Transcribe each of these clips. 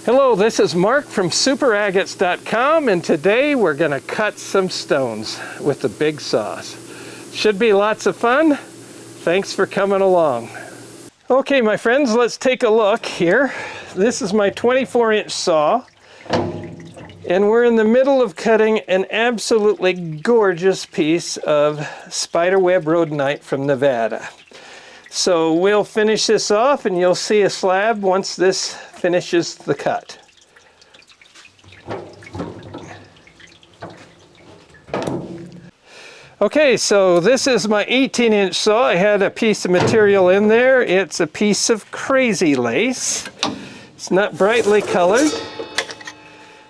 Hello, this is Mark from superagates.com, and today we're going to cut some stones with the big saws. Should be lots of fun. Thanks for coming along. Okay, my friends, let's take a look here. This is my 24-inch saw, and we're in the middle of cutting an absolutely gorgeous piece of Spiderweb Rhodonite from Nevada. So we'll finish this off and you'll see a slab once this finishes the cut. Okay, so this is my 18-inch saw. I had a piece of material in there. It's a piece of crazy lace. It's not brightly colored,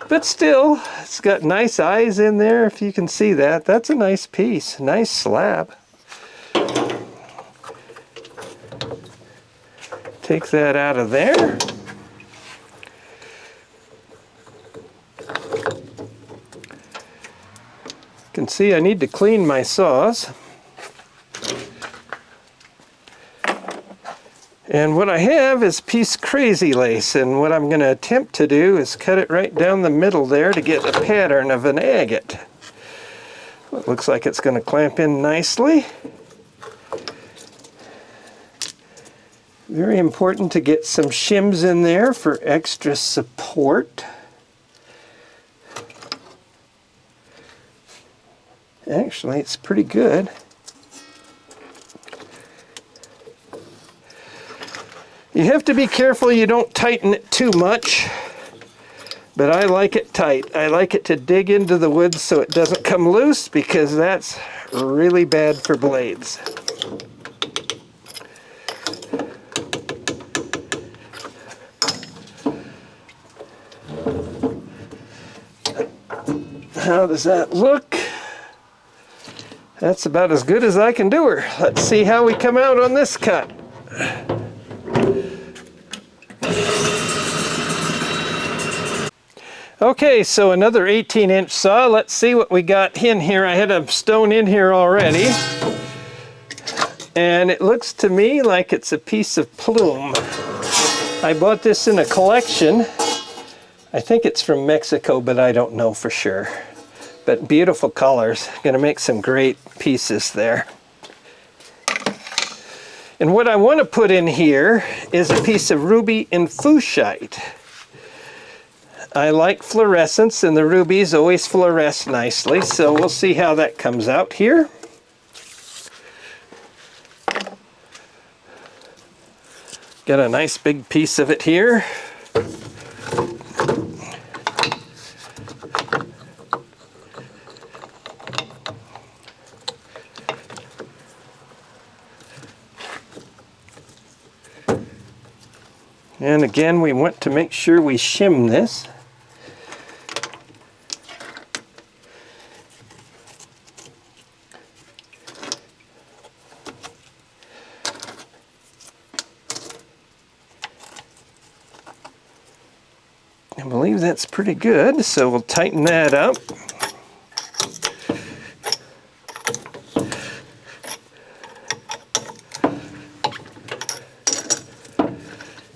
but still, it's got nice eyes in there, if you can see that. That's a nice piece, nice slab. Take that out of there. You can see I need to clean my saws. And what I have is piece crazy lace, and what I'm going to attempt to do is cut it right down the middle there to get a pattern of an agate. It looks like it's going to clamp in nicely. Very important to get some shims in there for extra support. Actually, it's pretty good. You have to be careful you don't tighten it too much, but I like it tight. I like it to dig into the wood so it doesn't come loose, because that's really bad for blades. How does that look? That's about as good as I can do her. Let's see how we come out on this cut. Okay, so another 18-inch saw. Let's see what we got in here. I had a stone in here already, and it looks to me like it's a piece of plume. I bought this in a collection. I think it's from Mexico, but I don't know for sure. But beautiful colors. Gonna make some great pieces there. And what I want to put in here is a piece of ruby and Fuchsite. I like fluorescence, and the rubies always fluoresce nicely, so we'll see how that comes out here. Got a nice big piece of it here. And again, we want to make sure we shim this. I believe that's pretty good, so we'll tighten that up.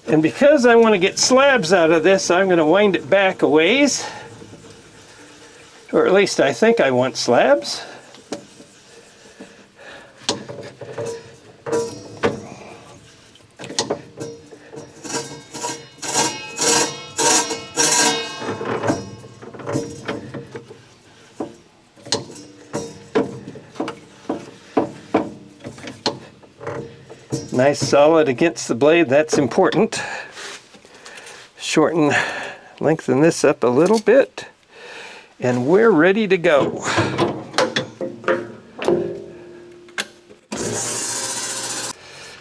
And because I want to get slabs out of this, I'm going to wind it back a ways. Or at least I think I want slabs. Nice solid against the blade, that's important. Lengthen this up a little bit, and we're ready to go.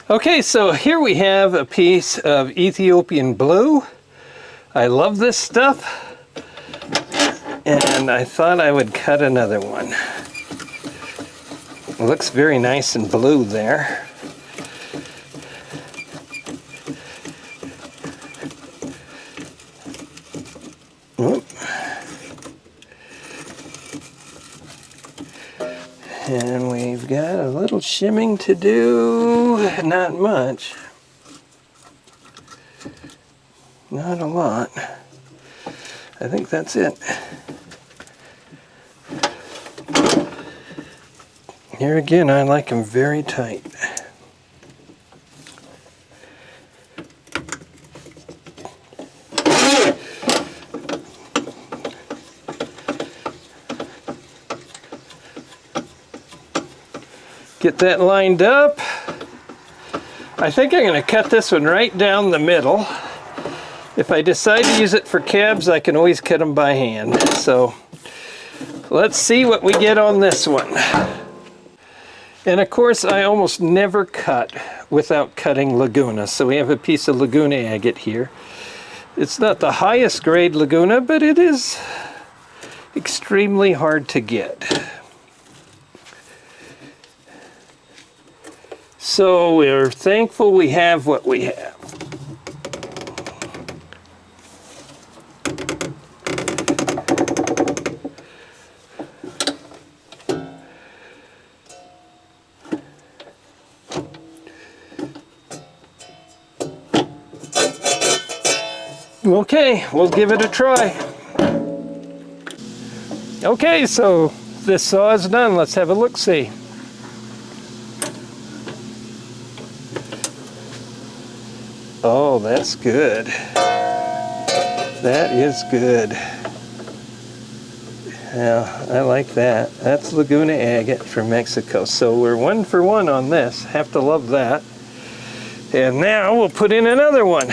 Okay, so here we have a piece of Ethiopian blue. I love this stuff, and I thought I would cut another one. It looks very nice and blue there. And we've got a little shimming to do, not much, not a lot. I think that's it. Here again, I like them very tight. Get that lined up. I think I'm going to cut this one right down the middle. If I decide to use it for cabs, I can always cut them by hand. So let's see what we get on this one. And of course, I almost never cut without cutting Laguna. So we have a piece of Laguna Agate here. It's not the highest grade Laguna, but it is extremely hard to get. So we're thankful we have what we have. Okay, we'll give it a try. Okay, so this saw is done. Let's have a look-see. Oh, that's good. That is good. Yeah, I like that. That's Laguna Agate from Mexico. So we're 1 for 1 on this. Have to love that. And now we'll put in another one.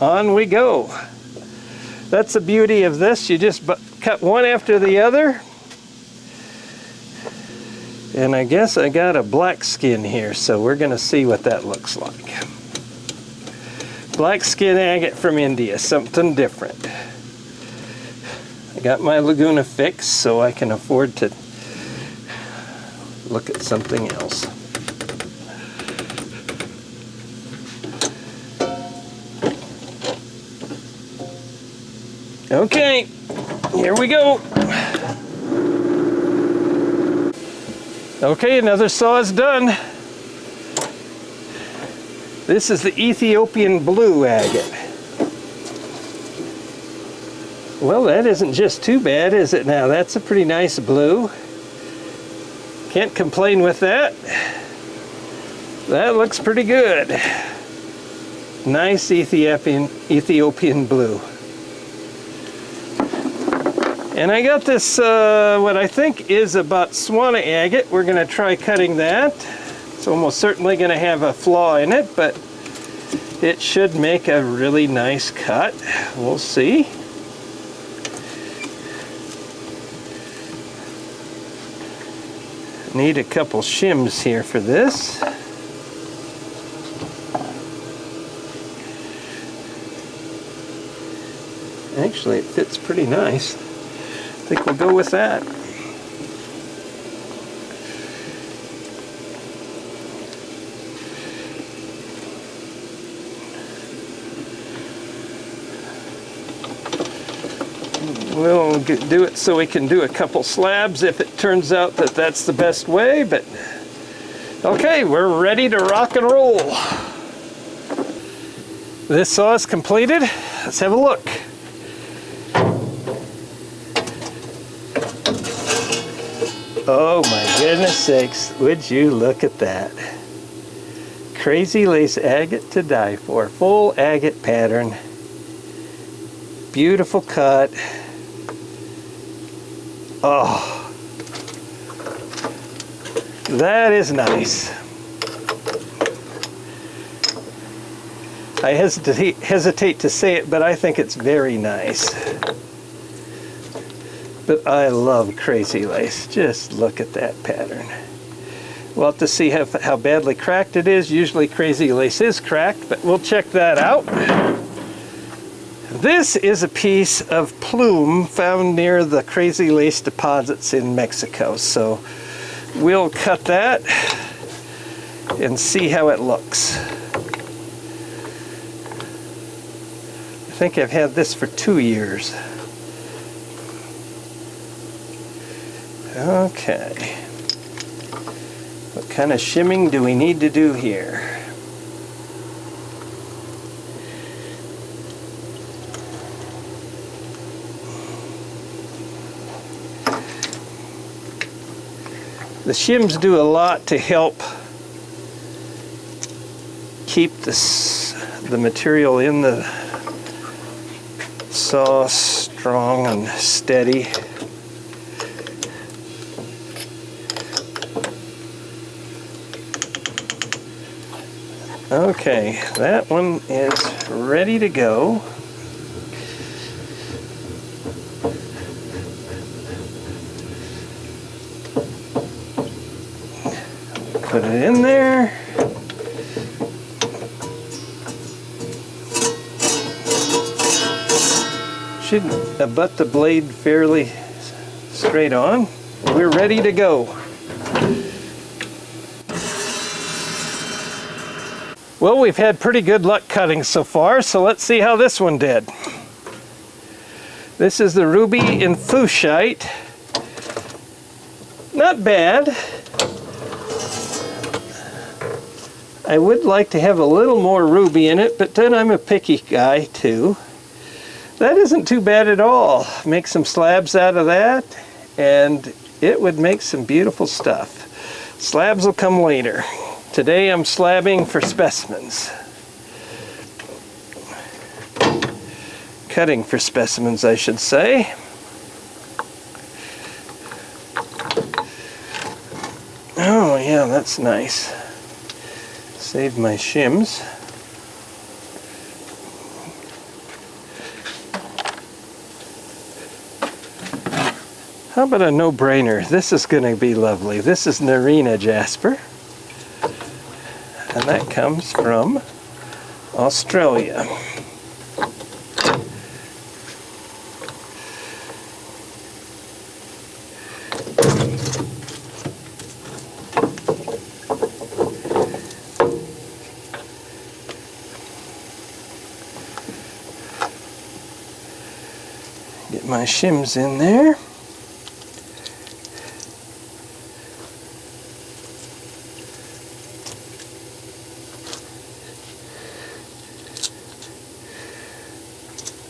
On we go. That's the beauty of this. You just cut one after the other. And I guess I got a black skin here, so we're going to see what that looks like. Black skin agate from India, something different. I got my Laguna fixed so I can afford to look at something else. Okay, here we go. Okay, another saw is done. This is the Ethiopian blue agate. Well, that isn't just too bad, is it now? That's a pretty nice blue. Can't complain with that. That looks pretty good. Nice Ethiopian blue. And I got this, what I think is a Botswana agate. We're going to try cutting that. It's almost certainly going to have a flaw in it, but it should make a really nice cut. We'll see. Need a couple shims here for this. Actually, it fits pretty nice. I think we'll go with that. We'll do it so we can do a couple slabs if it turns out that that's the best way, but okay, we're ready to rock and roll. This saw is completed. Let's have a look. Oh my goodness sakes, would you look at that. Crazy lace agate to die for. Full agate pattern. Beautiful cut. Oh, that is nice. I hesitate to say it, but I think it's very nice. But I love crazy lace. Just look at that pattern. We'll have to see how badly cracked it is. Usually crazy lace is cracked, but we'll check that out. This is a piece of plume found near the crazy lace deposits in Mexico. So we'll cut that and see how it looks. I think I've had this for 2 years. Okay. What kind of shimming do we need to do here? The shims do a lot to help keep the material in the saw strong and steady. Okay, that one is ready to go. Put it in there. Should abut the blade fairly straight on. We're ready to go. Well, we've had pretty good luck cutting so far, so let's see how this one did. This is the ruby in Fuchsite. Not bad. I would like to have a little more ruby in it, but then I'm a picky guy too. That isn't too bad at all. Make some slabs out of that, and it would make some beautiful stuff. Slabs will come later. Today I'm slabbing for specimens. Cutting for specimens, I should say. Oh yeah, that's nice. Save my shims. How about a no-brainer? This is going to be lovely. This is Noreena Jasper. And that comes from Australia. Get my shims in there.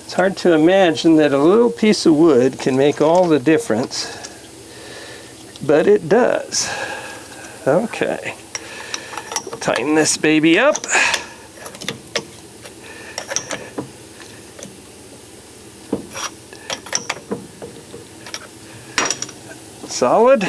It's hard to imagine that a little piece of wood can make all the difference, but it does. Okay, tighten this baby up. Solid.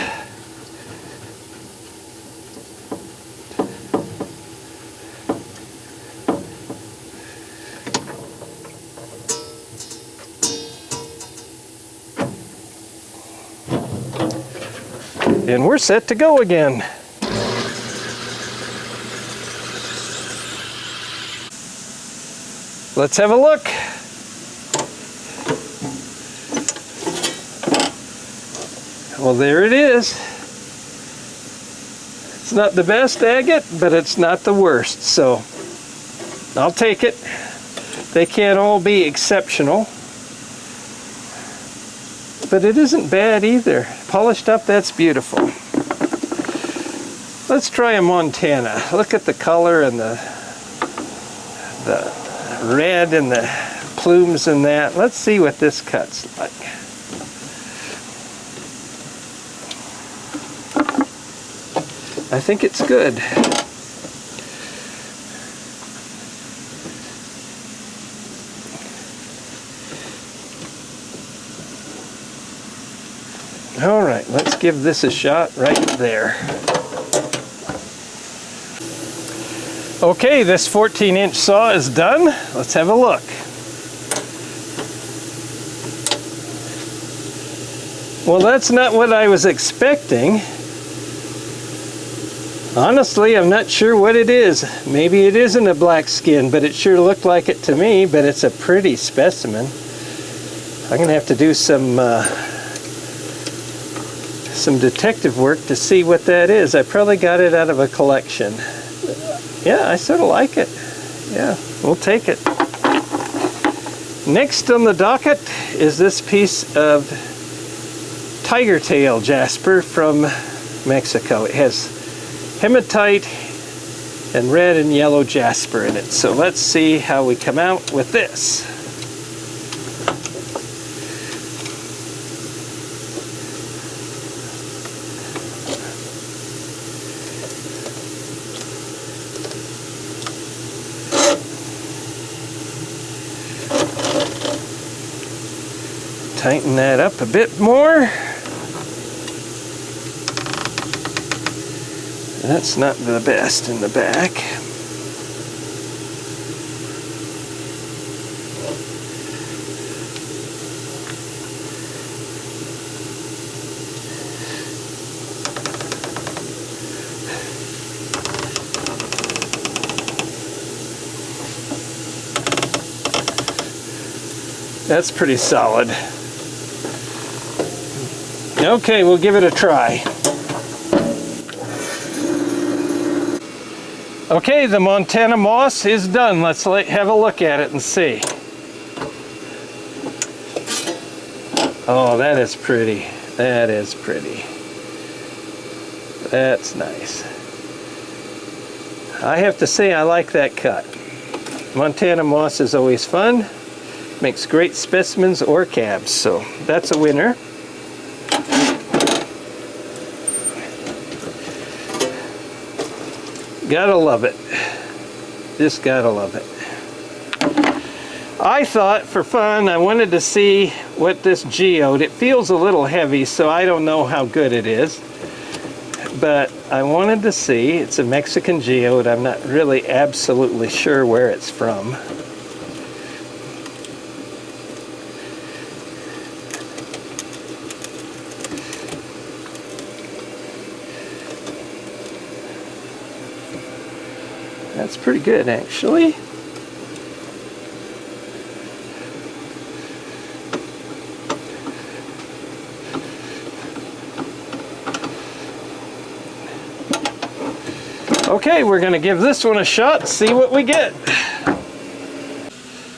And we're set to go again. Let's have a look. Well, there it is. It's not the best agate, but it's not the worst, so I'll take it. They can't all be exceptional, but it isn't bad either. Polished up, that's beautiful. Let's try a Montana. Look at the color and the red and the plumes and that. Let's see what this cuts like. I think it's good. All right, let's give this a shot right there. Okay, this 14-inch saw is done. Let's have a look. Well, that's not what I was expecting. Honestly, I'm not sure what it is. Maybe it isn't a black skin, but it sure looked like it to me, but it's a pretty specimen. I'm gonna have to do some detective work to see what that is. I probably got it out of a collection. Yeah, I sort of like it. Yeah, we'll take it. Next on the docket is this piece of Tail Jasper from Mexico. It has hematite and red and yellow jasper in it. So let's see how we come out with this. Tighten that up a bit more. That's not the best in the back. That's pretty solid. Okay, we'll give it a try. Okay, the Montana moss is done. Let's have a look at it and see. Oh, that is pretty. That is pretty. That's nice. I have to say I like that cut. Montana moss is always fun. Makes great specimens or cabs, so that's a winner. Gotta love it. Just gotta love it. I thought for fun I wanted to see what this geode, it feels a little heavy, so I don't know how good it is, but I wanted to see. It's a Mexican geode. I'm not really absolutely sure where it's from. That's pretty good, actually. Okay, we're going to give this one a shot, see what we get.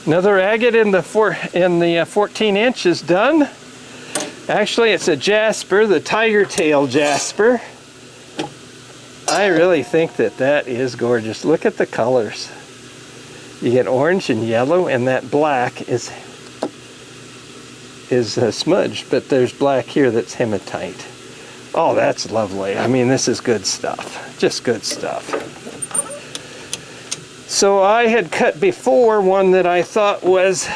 Another agate in the 14 inch is done. Actually, it's a Jasper, the Tail Jasper. I really think that that is gorgeous. Look at the colors. You get orange and yellow, and that black is smudged, but there's black here that's hematite. Oh, that's lovely. I mean, this is good stuff. Just good stuff. So I had cut before one that I thought was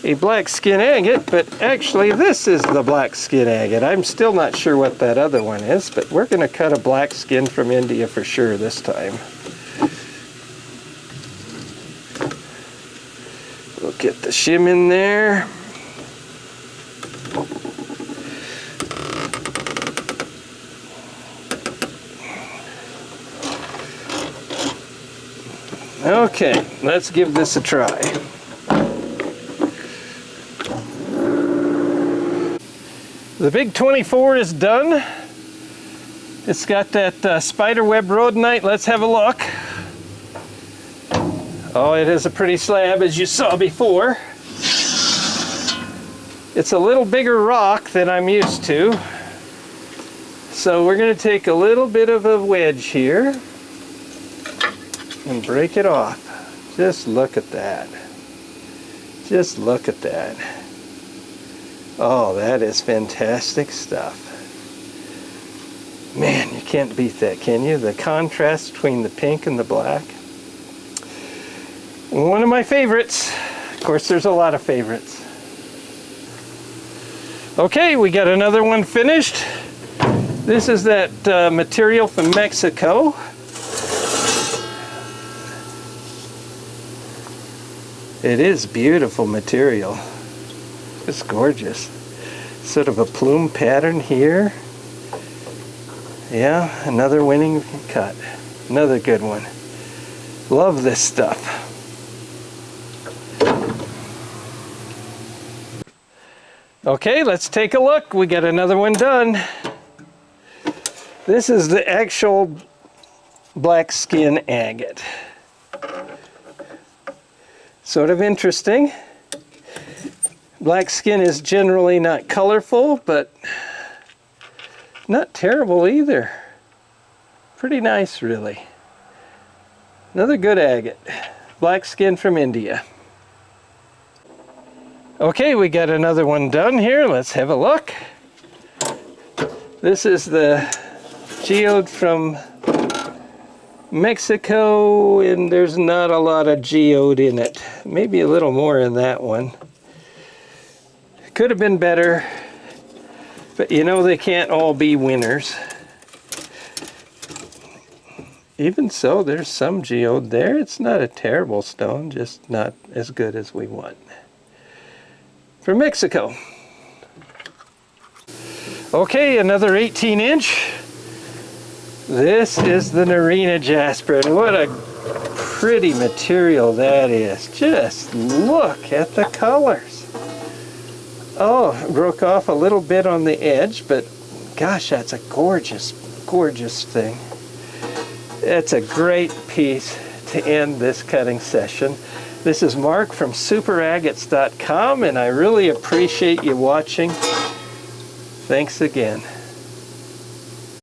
a black skin agate, but actually this is the black skin agate. I'm still not sure what that other one is, but we're going to cut a black skin from India for sure this time. We'll get the shim in there. Okay, let's give this a try. The big 24 is done. It's got that Spiderweb Rhodonite. Let's have a look. Oh, it is a pretty slab, as you saw before. It's a little bigger rock than I'm used to. So we're going to take a little bit of a wedge here and break it off. Just look at that. Just look at that. Oh, that is fantastic stuff. Man, you can't beat that, can you? The contrast between the pink and the black. One of my favorites. Of course, there's a lot of favorites. Okay, we got another one finished. This is that material from Mexico. It is beautiful material. It's gorgeous. Sort of a plume pattern here. Yeah, another winning cut. Another good one. Love this stuff. Okay, let's take a look. We got another one done. This is the actual black skin agate. Sort of interesting. Black skin is generally not colorful, but not terrible either. Pretty nice, really. Another good agate. Black skin from India. Okay, we got another one done here. Let's have a look. This is the geode from Mexico, and there's not a lot of geode in it. Maybe a little more in that one. Could have been better, but you know they can't all be winners. Even so, there's some geode there. It's not a terrible stone, just not as good as we want. From Mexico. Okay, another 18-inch. This is the Noreena Jasper, and what a pretty material that is. Just look at the colors. Oh, it broke off a little bit on the edge, but gosh, that's a gorgeous, gorgeous thing. It's a great piece to end this cutting session. This is Mark from superagates.com, and I really appreciate you watching. Thanks again.